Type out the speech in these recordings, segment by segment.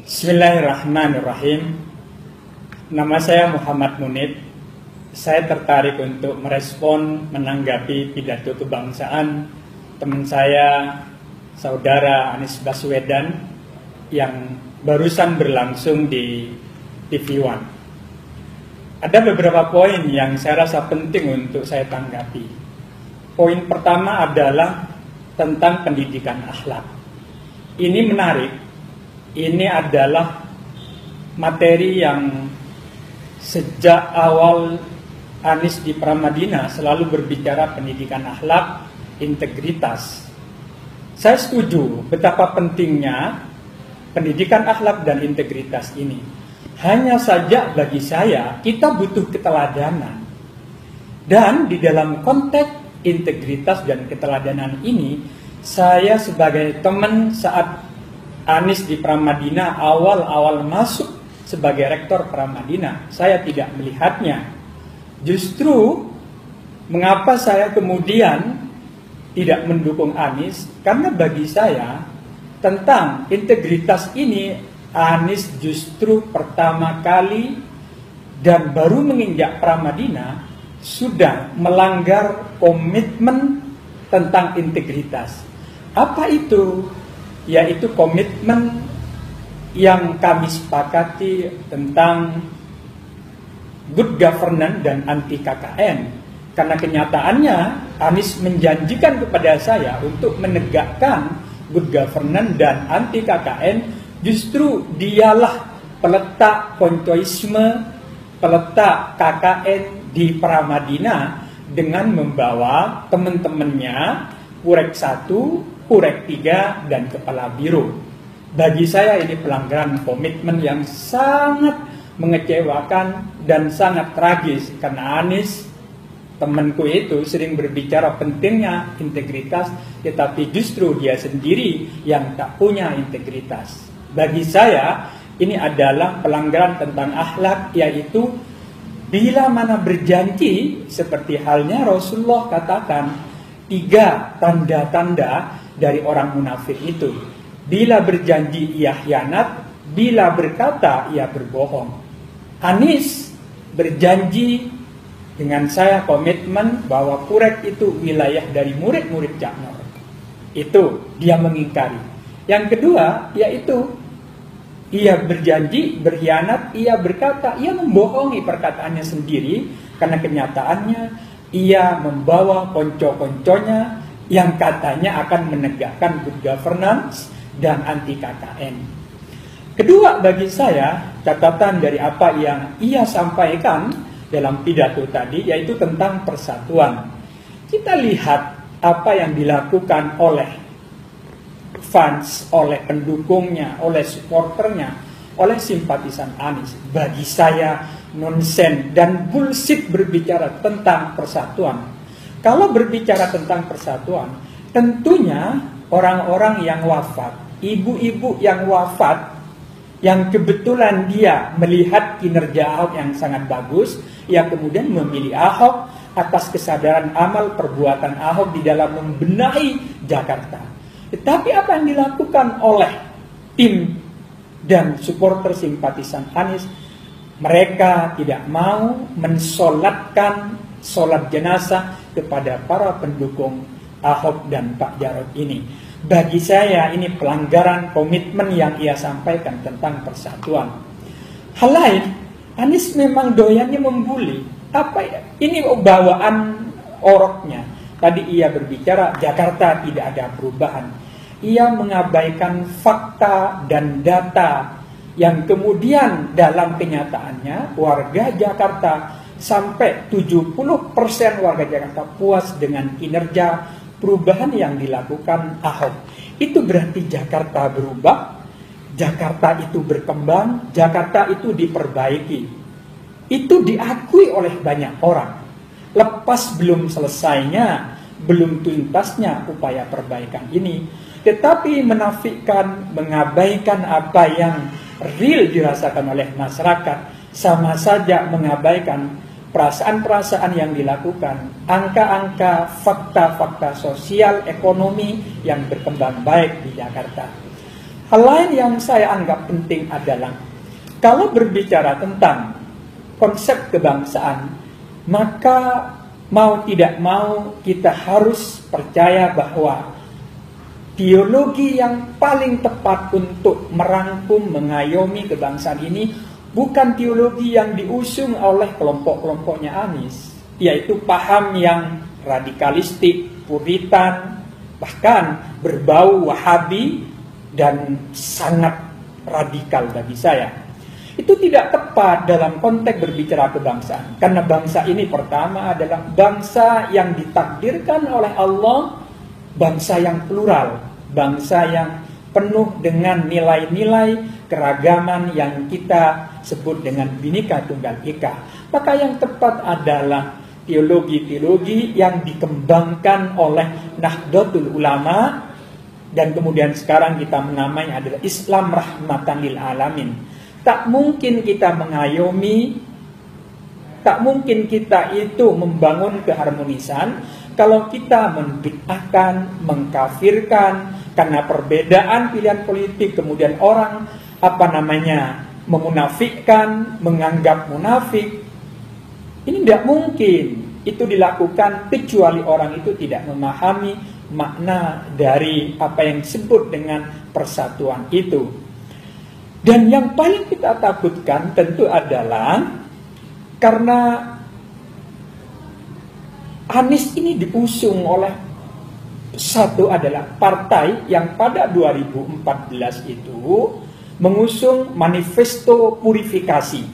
Bismillahirrahmanirrahim. Nama saya Muhammad Munib. Saya tertarik untuk merespon menanggapi pidato kebangsaan teman saya, saudara Anies Baswedan, yang barusan berlangsung di TV One. Ada beberapa poin yang saya rasa penting untuk saya tanggapi. Poin pertama adalah tentang pendidikan akhlak. Ini menarik. Ini adalah materi yang sejak awal Anies di Pramadina selalu berbicara pendidikan akhlak, integritas. Saya setuju betapa pentingnya pendidikan akhlak dan integritas ini. Hanya saja bagi saya kita butuh keteladanan. Dan di dalam konteks integritas dan keteladanan ini, saya sebagai teman saat Anies di Pramadina awal-awal masuk sebagai rektor Pramadina, saya tidak melihatnya. Justru mengapa saya kemudian tidak mendukung Anies? Karena bagi saya tentang integritas ini Anies justru pertama kali dan baru menginjak Pramadina sudah melanggar komitmen tentang integritas. Apa itu? Yaitu komitmen yang kami sepakati tentang good governance dan anti KKN. Karena kenyataannya Anies menjanjikan kepada saya untuk menegakkan good governance dan anti KKN. Justru dialah peletak koncoisme, peletak KKN di Pramadina dengan membawa teman-temannya Purek 1, Purek 3, dan Kepala Biro. Bagi saya ini pelanggaran komitmen yang sangat mengecewakan dan sangat tragis. Karena Anies, temanku itu, sering berbicara pentingnya integritas, tetapi justru dia sendiri yang tak punya integritas. Bagi saya ini adalah pelanggaran tentang akhlak, yaitu bila mana berjanji, seperti halnya Rasulullah katakan 3 tanda-tanda dari orang munafik itu. Bila berjanji ia khianat, bila berkata ia berbohong. Anies berjanji dengan saya komitmen bahwa Purek itu wilayah dari murid-murid Cak Nur. Itu dia mengingkari. Yang kedua yaitu ia berjanji, berkhianat, ia berkata, ia membohongi perkataannya sendiri. Karena kenyataannya ia membawa konco-konconya yang katanya akan menegakkan good governance dan anti KKN. Kedua, bagi saya catatan dari apa yang ia sampaikan dalam pidato tadi, yaitu tentang persatuan. Kita lihat apa yang dilakukan oleh fans, oleh pendukungnya, oleh supporternya, oleh simpatisan Anies. Bagi saya nonsen dan bullshit berbicara tentang persatuan. Kalau berbicara tentang persatuan, tentunya orang-orang yang wafat, ibu-ibu yang wafat, yang kebetulan dia melihat kinerja Ahok yang sangat bagus, ia kemudian memilih Ahok atas kesadaran amal perbuatan Ahok di dalam membenahi Jakarta. Tetapi apa yang dilakukan oleh tim dan supporter simpatisan Anies, mereka tidak mau mensolatkan solat jenazah kepada para pendukung Ahok dan Pak Jarod ini. Bagi saya ini pelanggaran komitmen yang ia sampaikan tentang persatuan. Hal lain, Anies memang doyannya membuli. Apa ya? Ini bawaan oroknya. Tadi ia berbicara Jakarta tidak ada perubahan. Ia mengabaikan fakta dan data yang kemudian dalam kenyataannya warga Jakarta sampai 70% warga Jakarta puas dengan kinerja perubahan yang dilakukan Ahok. Itu berarti Jakarta berubah, Jakarta itu berkembang, Jakarta itu diperbaiki. Itu diakui oleh banyak orang. Lepas belum selesainya, belum tuntasnya upaya perbaikan ini, tetapi menafikan, mengabaikan apa yang real dirasakan oleh masyarakat, sama saja mengabaikan perasaan-perasaan yang dilakukan, angka-angka, fakta-fakta sosial, ekonomi yang berkembang baik di Jakarta. Hal lain yang saya anggap penting adalah kalau berbicara tentang konsep kebangsaan, maka mau tidak mau kita harus percaya bahwa teologi yang paling tepat untuk merangkum, mengayomi kebangsaan ini bukan teologi yang diusung oleh kelompok-kelompoknya Anies, yaitu paham yang radikalistik, puritan, bahkan berbau Wahabi dan sangat radikal bagi saya. Itu tidak tepat dalam konteks berbicara kebangsaan, karena bangsa ini pertama adalah bangsa yang ditakdirkan oleh Allah, bangsa yang plural, bangsa yang penuh dengan nilai-nilai keragaman yang kita sebut dengan Bhinneka Tunggal Ika. Maka yang tepat adalah teologi-teologi yang dikembangkan oleh Nahdlatul Ulama, dan kemudian sekarang kita menamainya adalah Islam Rahmatan lil Alamin. Tak mungkin kita mengayomi, tak mungkin kita itu membangun keharmonisan kalau kita membid'ahkan, mengkafirkan karena perbedaan pilihan politik, kemudian orang memunafikkan, menganggap munafik. Ini tidak mungkin. Itu dilakukan kecuali orang itu tidak memahami makna dari apa yang disebut dengan persatuan itu. Dan yang paling kita takutkan tentu adalah karena Anies ini diusung oleh satu adalah partai yang pada 2014 itu mengusung manifesto purifikasi.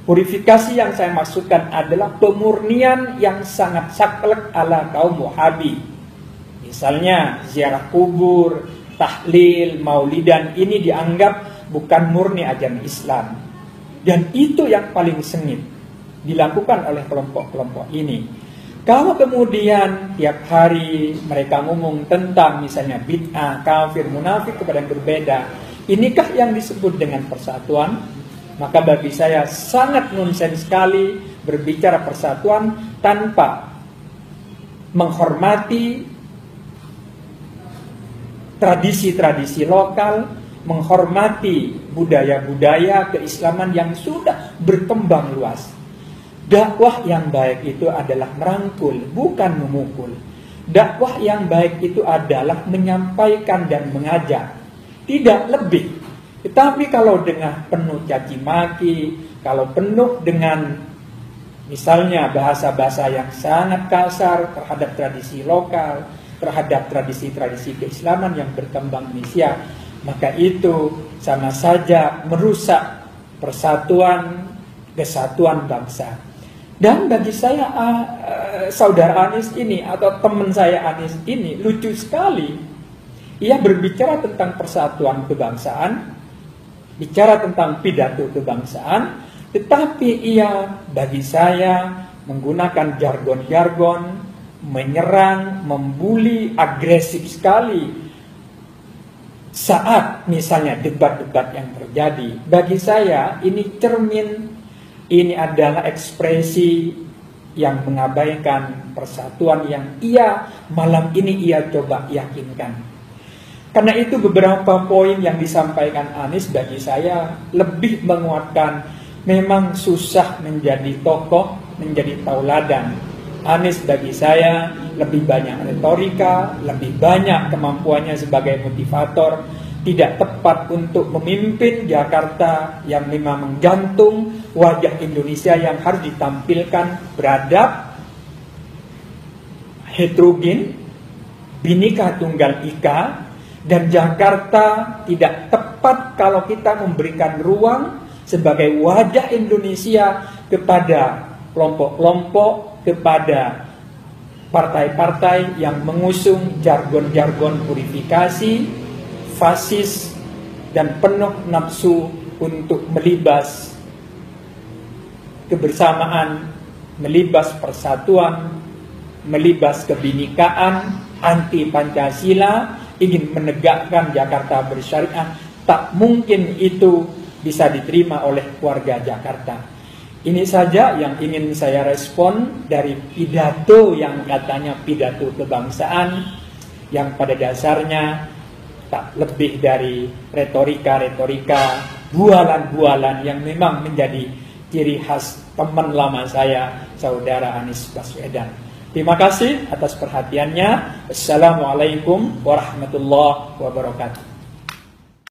Purifikasi yang saya maksudkan adalah pemurnian yang sangat saklek ala kaum Wahabi. Misalnya ziarah kubur, tahlil, maulidan, ini dianggap bukan murni ajaran Islam. Dan itu yang paling sengit dilakukan oleh kelompok-kelompok ini. Kalau kemudian tiap hari mereka ngomong tentang misalnya bid'ah, kafir, munafik kepada yang berbeda, inikah yang disebut dengan persatuan? Maka bagi saya sangat nonsens sekali berbicara persatuan tanpa menghormati tradisi-tradisi lokal, menghormati budaya-budaya keislaman yang sudah berkembang luas. Dakwah yang baik itu adalah merangkul, bukan memukul. Dakwah yang baik itu adalah menyampaikan dan mengajak, tidak lebih. Tetapi kalau dengan penuh caci maki, kalau penuh dengan misalnya bahasa-bahasa yang sangat kasar terhadap tradisi lokal, terhadap tradisi-tradisi keislaman yang berkembang di Indonesia, maka itu sama saja merusak persatuan, kesatuan bangsa. Dan bagi saya saudara Anies ini atau teman saya Anies ini lucu sekali. Ia berbicara tentang persatuan kebangsaan, bicara tentang pidato kebangsaan, tetapi ia bagi saya menggunakan jargon-jargon, menyerang, membuli, agresif sekali saat misalnya debat-debat yang terjadi. Bagi saya ini cermin, ini adalah ekspresi yang mengabaikan persatuan yang malam ini ia coba yakinkan. Karena itu beberapa poin yang disampaikan Anies bagi saya lebih menguatkan memang susah menjadi tokoh, menjadi tauladan. Anies bagi saya lebih banyak retorika, lebih banyak kemampuannya sebagai motivator, tidak tepat untuk memimpin Jakarta yang memang menggantung wajah Indonesia yang harus ditampilkan beradab, heterogen, Bhinneka Tunggal Ika. Dan Jakarta tidak tepat kalau kita memberikan ruang sebagai wajah Indonesia kepada kelompok-kelompok, kepada partai-partai yang mengusung jargon-jargon purifikasi, fasis, dan penuh nafsu untuk melibas kebersamaan, melibas persatuan, melibas kebinekaan, anti Pancasila, ingin menegakkan Jakarta bersyariah. Tak mungkin itu bisa diterima oleh warga Jakarta. Ini saja yang ingin saya respon dari pidato yang katanya pidato kebangsaan, yang pada dasarnya tak lebih dari retorika-retorika, bualan-bualan yang memang menjadi ciri khas teman lama saya, Saudara Anies Baswedan. Terima kasih atas perhatiannya. Assalamualaikum warahmatullahi wabarakatuh.